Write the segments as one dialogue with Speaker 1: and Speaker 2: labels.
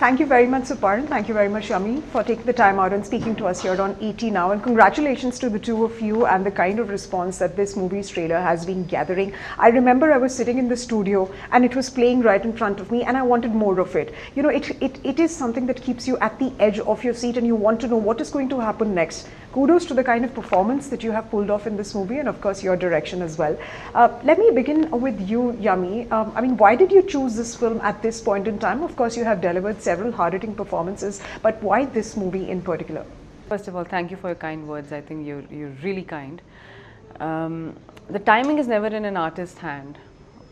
Speaker 1: Thank you very much, Suparn. Thank you very much, Yami, for taking the time out and speaking to us here on ET Now. And congratulations to the two of you and the kind of response that this movie's trailer has been gathering. I remember I was sitting in the studio and it was playing right in front of me and I wanted more of it. You know, it is something that keeps you at the edge of your seat and you want to know what is going to happen next. Kudos to the kind of performance that you have pulled off in this movie and of course your direction as well. Let me begin with you, Yami. I mean, why did you choose this film at this point in time? Of course, you have delivered several hard-hitting performances, but why this movie in particular?
Speaker 2: First of all, thank you for your kind words. I think you're really kind. The timing is never in an artist's hand.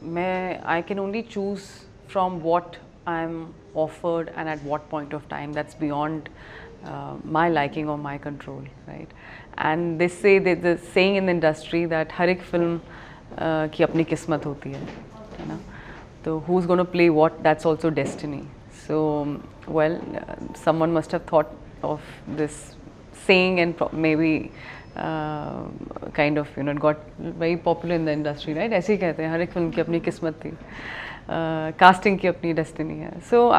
Speaker 2: I can only choose from what I'm offered and at what point of time. That's beyond my liking or my control, right? And they say, there's a saying in the industry that har ek film ki apni kismat hoti hai, you know? So who's going to play what, that's also destiny. So, well, someone must have thought of this saying and maybe kind of, you know, it got very popular in the industry, right? ऐसे ही कहते हैं, हर एक film की अपनी किस्मत थी, casting की अपनी destiny है. So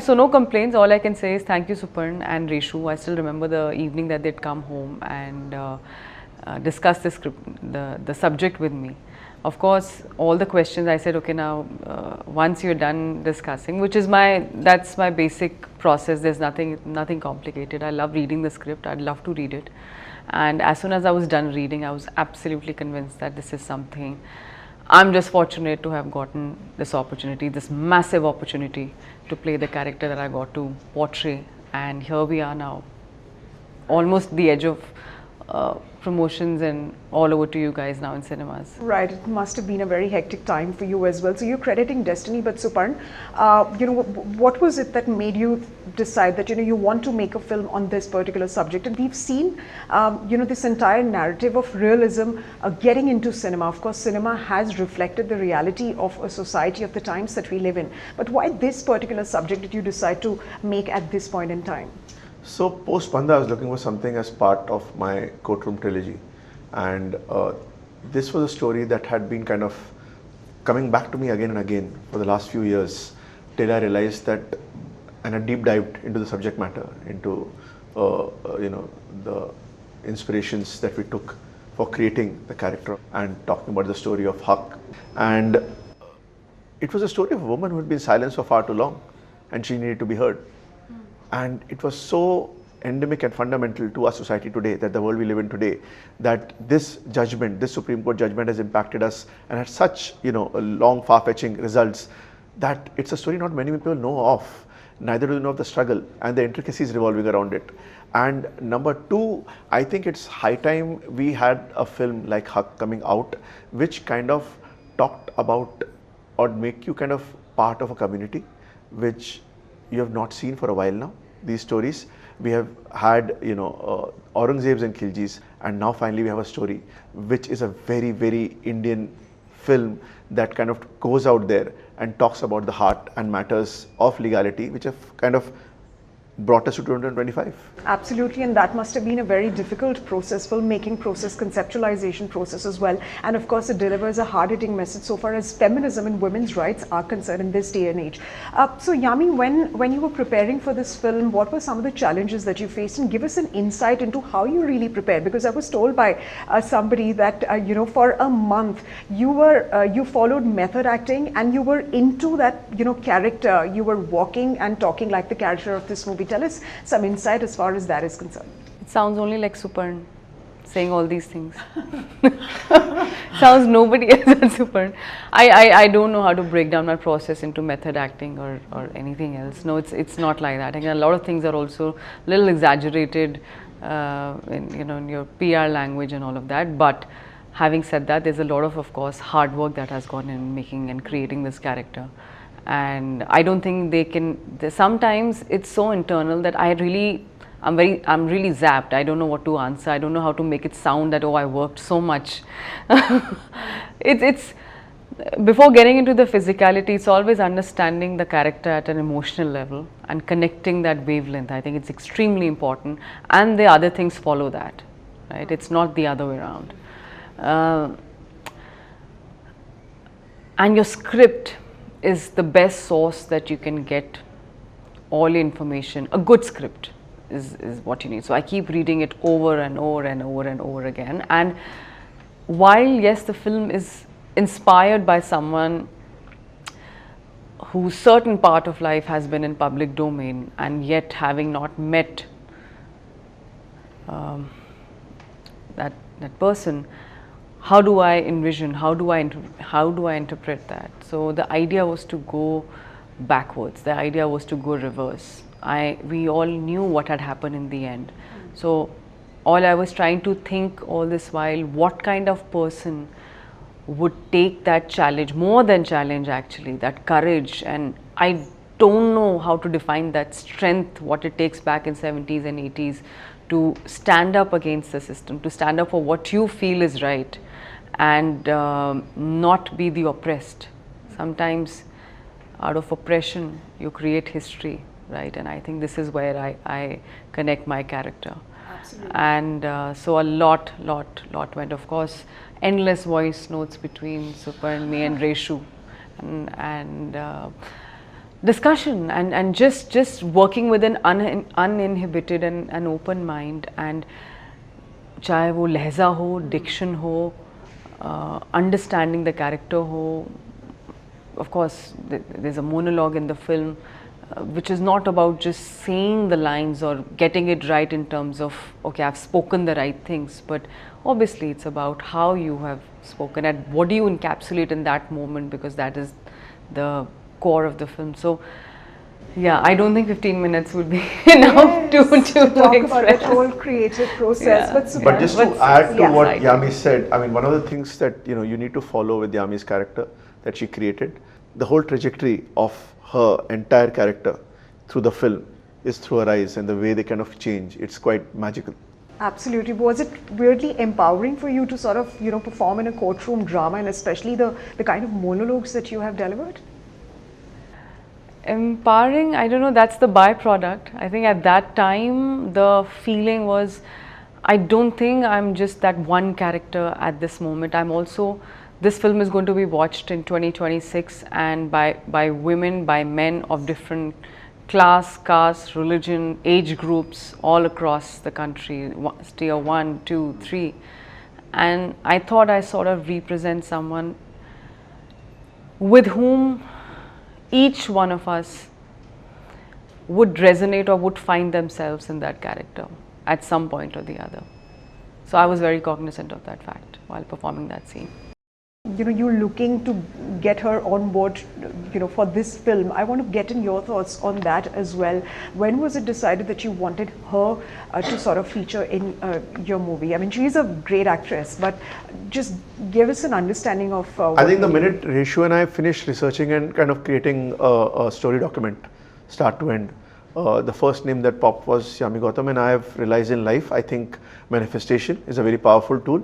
Speaker 2: so no complaints. All I can say is thank you, Suparn and Reshu. I still remember the evening that they'd come home and discuss the script, the subject with me. Of course, all the questions I said, okay, now once you're done discussing, which is that's my basic process. There's nothing complicated. I love reading the script. I'd love to read it. And as soon as I was done reading, I was absolutely convinced that this is something. I'm just fortunate to have gotten this opportunity, this massive opportunity to play the character that I got to portray. And here we are now, almost the edge of promotions and all over to you guys now in cinemas.
Speaker 1: Right, it must have been a very hectic time for you as well. So you're crediting destiny, but Suparn, you know, what was it that made you decide that, you know, you want to make a film on this particular subject? And we've seen, you know, this entire narrative of realism getting into cinema. Of course, cinema has reflected the reality of a society of the times that we live in. But why this particular subject did you decide to make at this point in time?
Speaker 3: So post Panda, I was looking for something as part of my courtroom trilogy, and this was a story that had been kind of coming back to me again and again for the last few years, till I realized that, and I deep dived into the subject matter, into you know, the inspirations that we took for creating the character and talking about the story of Haq. And it was a story of a woman who had been silenced for far too long, and she needed to be heard. And it was so endemic and fundamental to our society today, that the world we live in today, that this judgment, this Supreme Court judgment has impacted us and had such, you know, long, far-fetching results, that it's a story not many people know of. Neither do they know of the struggle and the intricacies revolving around it. And number two, I think it's high time we had a film like Haq coming out, which kind of talked about or make you kind of part of a community, which you have not seen for a while now. These stories, we have had, you know, Aurangzebs and Khiljis, and now finally we have a story which is a very, very Indian film that kind of goes out there and talks about the heart and matters of legality, which have kind of brought us to 2025.
Speaker 1: Absolutely, and that must have been a very difficult process, filmmaking process, conceptualization process as well. And of course, it delivers a hard-hitting message so far as feminism and women's rights are concerned in this day and age. So Yami, when you were preparing for this film, what were some of the challenges that you faced? And give us an insight into how you really prepared, because I was told by somebody that, you know, for a month, you followed method acting and you were into that, you know, character. You were walking and talking like the character of this movie. Tell us some insight as far as that is concerned.
Speaker 2: It sounds only like Suparn saying all these things. Sounds nobody else than Suparn. I don't know how to break down my process into method acting or anything else. No, it's not like that. Again, a lot of things are also a little exaggerated in, you know, in your PR language and all of that. But having said that, there's a lot of course, hard work that has gone in making and creating this character. And I don't think they can, sometimes it's so internal that I'm really zapped. I don't know what to answer. I don't know how to make it sound that, oh, I worked so much. It's before getting into the physicality, it's always understanding the character at an emotional level and connecting that wavelength. I think it's extremely important, and the other things follow that, right? It's not the other way around. And your script is the best source that you can get all information. A good script is what you need. So I keep reading it over and over and over and over again. And while yes, the film is inspired by someone whose certain part of life has been in public domain, and yet having not met that person, how do I envision, how do I interpret that? So the idea was to go backwards, the idea was to go reverse. We all knew what had happened in the end. So all I was trying to think all this while, what kind of person would take that challenge, more than challenge actually, that courage, and I don't know how to define that strength, what it takes back in 70s and 80s to stand up against the system, to stand up for what you feel is right, and not be the oppressed. Sometimes out of oppression you create history, right? And I think this is where I connect my character.
Speaker 1: Absolutely.
Speaker 2: And so a lot went, of course, endless voice notes between Suparn, me and Reshu, and discussion and just working with an uninhibited and open mind, and chahe wo lehza ho, diction ho, understanding the character ho. Of course, there's a monologue in the film which is not about just saying the lines or getting it right in terms of, okay, I've spoken the right things, but obviously it's about how you have spoken and what do you encapsulate in that moment, because that is the core of the film. So yeah, I don't think 15 minutes would be enough to
Speaker 1: talk
Speaker 2: express
Speaker 1: about that whole creative process.
Speaker 2: Yeah.
Speaker 3: But just to add to
Speaker 1: yeah,
Speaker 3: what
Speaker 2: right.
Speaker 3: Yami said, I mean, one of the things that you need to follow with Yami's character that she created, the whole trajectory of her entire character through the film is through her eyes, and the way they kind of change, it's quite magical.
Speaker 1: Absolutely. Was it weirdly empowering for you to sort of, perform in a courtroom drama, and especially the kind of monologues that you have delivered?
Speaker 2: Empowering, I don't know, that's the byproduct. I think at that time the feeling was, I don't think I'm just that one character at this moment. I'm also, this film is going to be watched in 2026 and by women, by men of different class, caste, religion, age groups all across the country, tier 1, 2, 3. And I thought I sort of represent someone with whom each one of us would resonate or would find themselves in that character at some point or the other. So I was very cognizant of that fact while performing that scene.
Speaker 1: You're looking to get her on board, for this film. I want to get in your thoughts on that as well. When was it decided that you wanted her to sort of feature in your movie? I mean, she's a great actress, but just give us an understanding of
Speaker 3: I think the minute Reshu and I finished researching and kind of creating a story document, start to end, the first name that popped was Yami Gautam, and I have realized in life, I think manifestation is a very powerful tool.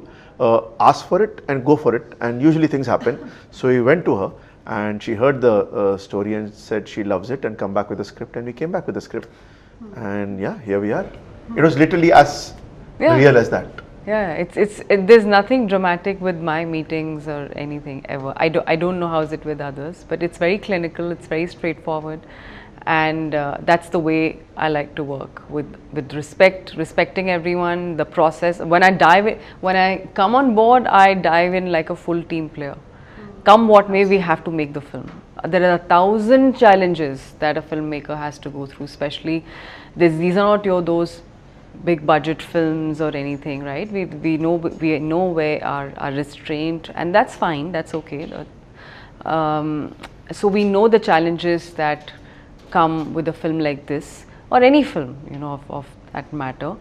Speaker 3: Ask for it and go for it, and usually things happen. So we went to her and she heard the story and said she loves it and come back with a script, and we came back with a script. And yeah, here we are. It was literally as real as that.
Speaker 2: Yeah, there's nothing dramatic with my meetings or anything ever. I don't know how is it with others, but it's very clinical, it's very straightforward, and that's the way I like to work, with respect, respecting everyone, the process. When I come on board, I dive in like a full team player. Come what may, we have to make the film. There are 1,000 challenges that a filmmaker has to go through, especially these are not those big budget films or anything, right? We know where our restraint, and that's fine, that's okay. So we know the challenges that come with a film like this, or any film, of that matter.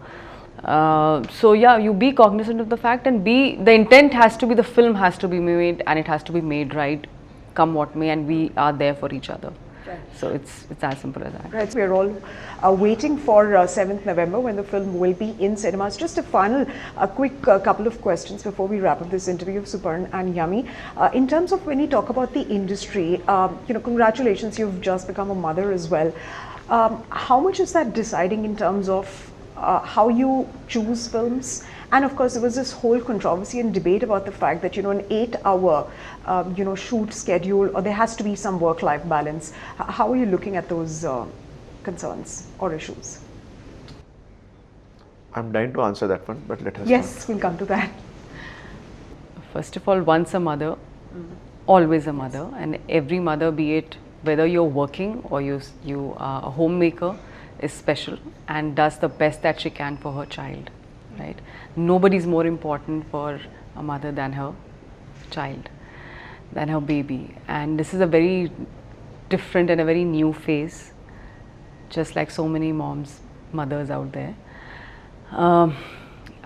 Speaker 2: So yeah, you be cognizant of the fact, and the intent has to be, the film has to be made, and it has to be made right, come what may, and we are there for each other. Right. So it's as simple as that.
Speaker 1: Right, so we're all waiting for 7th November when the film will be in cinemas. Just a quick couple of questions before we wrap up this interview of Suparn and Yami. In terms of when you talk about the industry, congratulations, you've just become a mother as well. How much is that deciding in terms of how you choose films? And of course, there was this whole controversy and debate about the fact that, an 8-hour, shoot schedule, or there has to be some work-life balance. How are you looking at those concerns or issues?
Speaker 3: I'm dying to answer that one, but let us.
Speaker 1: Yes, we'll come to that.
Speaker 2: First of all, once a mother, always a mother, and every mother, be it whether you're working or you are a homemaker, is special and does the best that she can for her child, right? Nobody's more important for a mother than her child, than her baby. And this is a very different and a very new phase, just like so many mothers out there.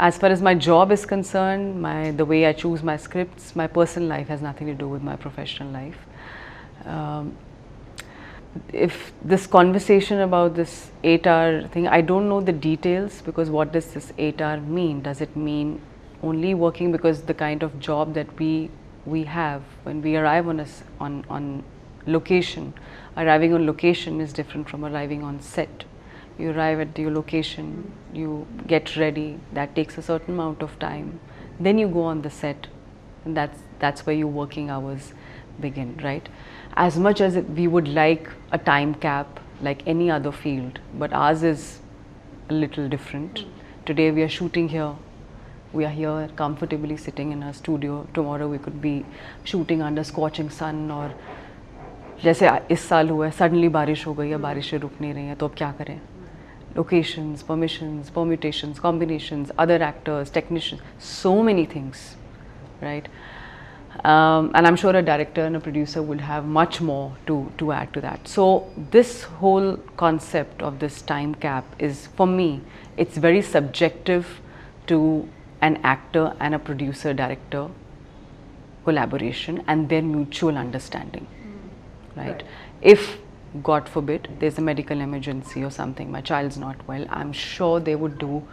Speaker 2: As far as my job is concerned, the way I choose my scripts, my personal life has nothing to do with my professional life. If this conversation about this 8-hour thing, I don't know the details, because what does this 8-hour mean? Does it mean only working? Because the kind of job that we have when we arrive on location, arriving on location is different from arriving on set. You arrive at your location, you get ready, that takes a certain amount of time, then you go on the set, and that's where your working hours begin, right? As much as we would like a time cap like any other field, but ours is a little different. Today we are shooting here, we are here comfortably sitting in a studio. Tomorrow we could be shooting under scorching sun, or जैसे इस साल हुआ है, suddenly बारिश हो गई है, बारिशें रुक नहीं रही हैं, तो अब क्या करें? Locations, permissions, permutations, combinations, other actors, technicians, so many things, right? And I'm sure a director and a producer would have much more to add to that. So this whole concept of this time cap is, for me, it's very subjective to an actor and a producer director collaboration and their mutual understanding, right? If God forbid there's a medical emergency or something, my child's not well, I'm sure they would do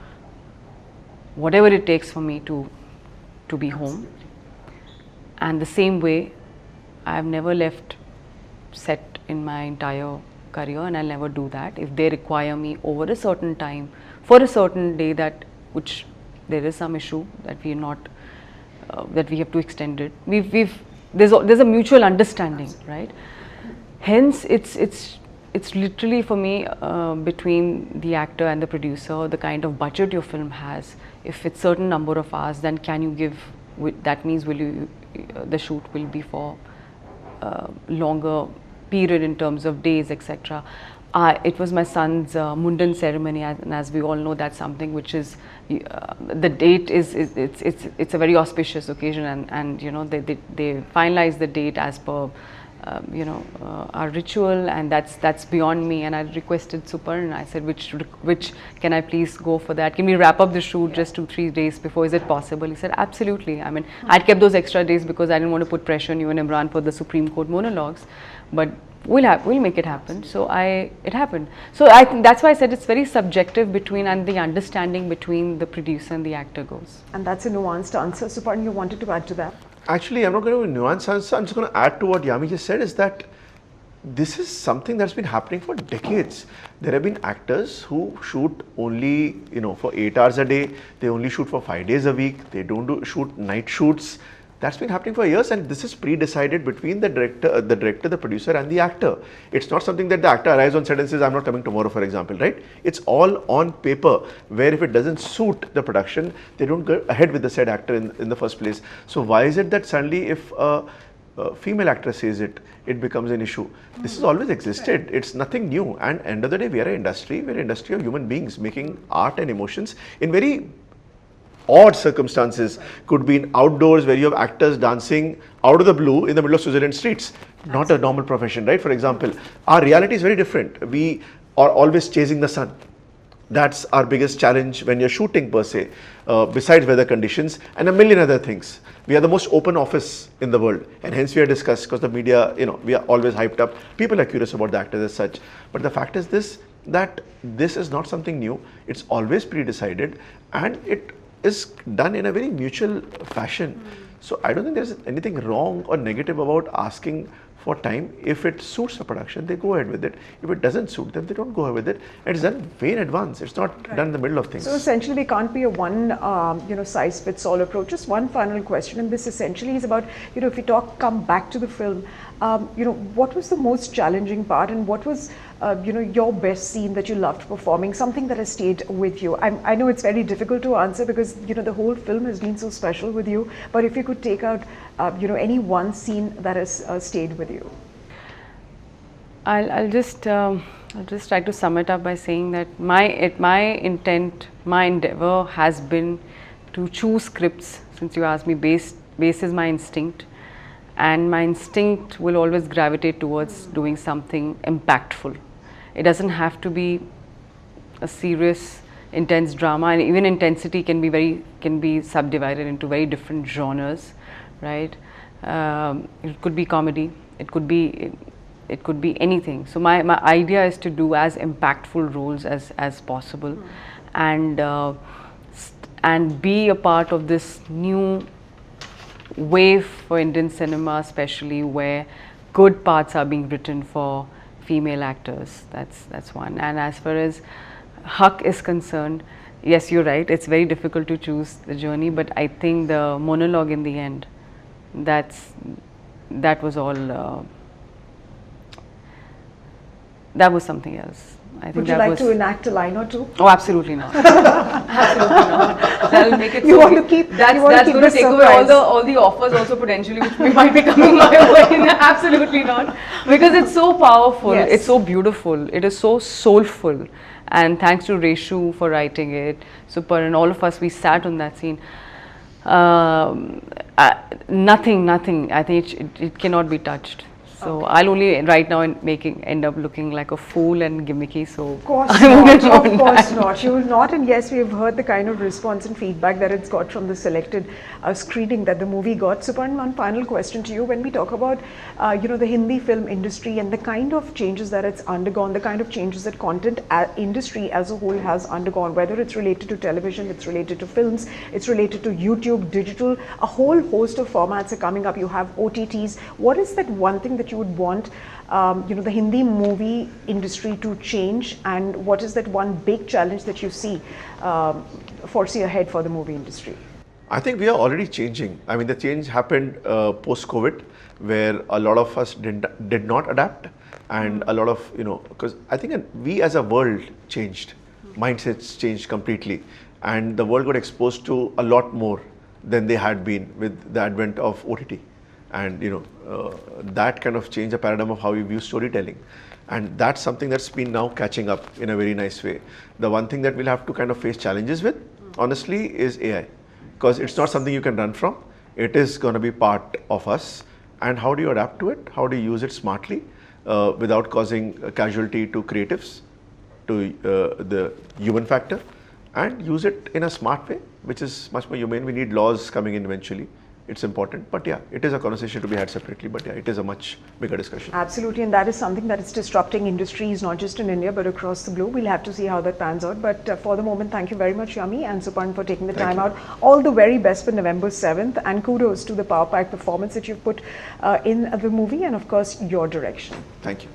Speaker 2: whatever it takes for me to be home. And the same way, I've never left set in my entire career, and I'll never do that. If they require me over a certain time for a certain day, which there is some issue that we are not that we have to extend it, there's a mutual understanding, right? Hence, it's literally for me between the actor and the producer, the kind of budget your film has. If it's certain number of hours, then can you give? That means the shoot will be for longer period in terms of days, etc. It was my son's Mundan ceremony, and as we all know, that's something which is the date it's a very auspicious occasion, and you know they finalize the date as per our ritual, and that's beyond me. And I requested Suparn, I said, which can I please go for that? Can we wrap up the shoot just 2-3 days before? Is it possible? He said, absolutely. I mean, I'd kept those extra days because I didn't want to put pressure on you and Imran for the Supreme Court monologues, but we'll make it happen. So it happened. So I think that's why I said it's very subjective and the understanding between the producer and the actor goes.
Speaker 1: And that's a nuanced answer. Suparn, you wanted to add to that?
Speaker 3: Actually, I'm not going to nuance answer. I'm just going to add to what Yami just said, is that this is something that's been happening for decades. There have been actors who shoot only, for 8 hours a day. They only shoot for 5 days a week. They don't shoot night shoots. That's been happening for years, and this is pre-decided between the director, the producer, and the actor. It's not something that the actor arrives on set and says, I'm not coming tomorrow, for example, right? It's all on paper, where if it doesn't suit the production, they don't go ahead with the said actor in the first place. So why is it that suddenly if a female actress says it becomes an issue? This has always existed. It's nothing new. And end of the day, we're an industry of human beings making art and emotions in very odd circumstances. Could be in outdoors where you have actors dancing out of the blue in the middle of Switzerland streets. Not a normal profession, right? For example, our reality is very different. We are always chasing the sun. That's our biggest challenge when you're shooting per se, besides weather conditions and a million other things. We are the most open office in the world, and hence we are discussed because the media, we are always hyped up. People are curious about the actors as such. But the fact is that this is not something new. It's always pre-decided, and it is done in a very mutual fashion. So I don't think there's anything wrong or negative about asking for time. If it suits the production, they go ahead with it. If it doesn't suit them, they don't go ahead with it. It's done way in advance. It's not done in the middle of things.
Speaker 1: So essentially, there can't be a one, size fits all approach. Just one final question, and this essentially is about, if we come back to the film, what was the most challenging part, and what was your best scene that you loved performing, something that has stayed with you? I know it's very difficult to answer because the whole film has been so special with you. But if you could take out, any one scene that has stayed with you.
Speaker 2: I'll just try to sum it up by saying that my intent, my endeavor has been to choose scripts, since you asked me, basis my instinct, and my instinct will always gravitate towards doing something impactful. It doesn't have to be a serious, intense drama, and even intensity can be subdivided into very different genres, right? It could be comedy, it could be anything. So my idea is to do as impactful roles as possible, and be a part of this new wave for Indian cinema, especially where good parts are being written for female actors. That's one. And as far as Huck is concerned, yes, you're right, it's very difficult to choose the journey, but I think the monologue in the end, that was all, that was something else. I think
Speaker 1: Would you like to enact a line or two?
Speaker 2: Oh, absolutely not. Absolutely not. That'll make it
Speaker 1: You want to keep.
Speaker 2: That's going to take away all the offers also potentially which might be coming my way. Absolutely not. Because it's so powerful.
Speaker 1: Yes.
Speaker 2: It's so beautiful. It is so soulful. And thanks to Reshu for writing it, Suparn, and all of us, we sat on that scene. Nothing. I think it cannot be touched. So okay. I'll only right now end up looking like a fool and gimmicky. So
Speaker 1: of course not. Of course not. You will not. And yes, we have heard the kind of response and feedback that it's got from the selected screening that the movie got. Suparn, one final question to you. When we talk about the Hindi film industry and the kind of changes that it's undergone, the kind of changes that content industry as a whole has undergone, whether it's related to television, it's related to films, it's related to YouTube, digital, a whole host of formats are coming up. You have OTTs. What is that one thing that you would want the Hindi movie industry to change, and what is that one big challenge that you foresee ahead for the movie industry?
Speaker 3: I think we are already changing. I mean, the change happened post-COVID, where a lot of us did not adapt, and a lot of, because I think we as a world changed, mindsets changed completely, and the world got exposed to a lot more than they had been with the advent of OTT. And that kind of changed the paradigm of how we view storytelling, and that's something that's been now catching up in a very nice way. The one thing that we'll have to kind of face challenges with, honestly, is AI, because it's not something you can run from. It is going to be part of us, and how do you adapt to it? How do you use it smartly without causing a casualty to creatives, to the human factor, and use it in a smart way, which is much more humane. We need laws coming in eventually. It's important, but yeah, it is a conversation to be had separately, but yeah, it is a much bigger discussion.
Speaker 1: Absolutely, and that is something that is disrupting industries, not just in India, but across the globe. We'll have to see how that pans out, but for the moment, thank you very much, Yami and Suparn, for taking the time out. All the very best for November 7th, and kudos to the power pack performance that you've put in the movie, and of course, your direction.
Speaker 3: Thank you.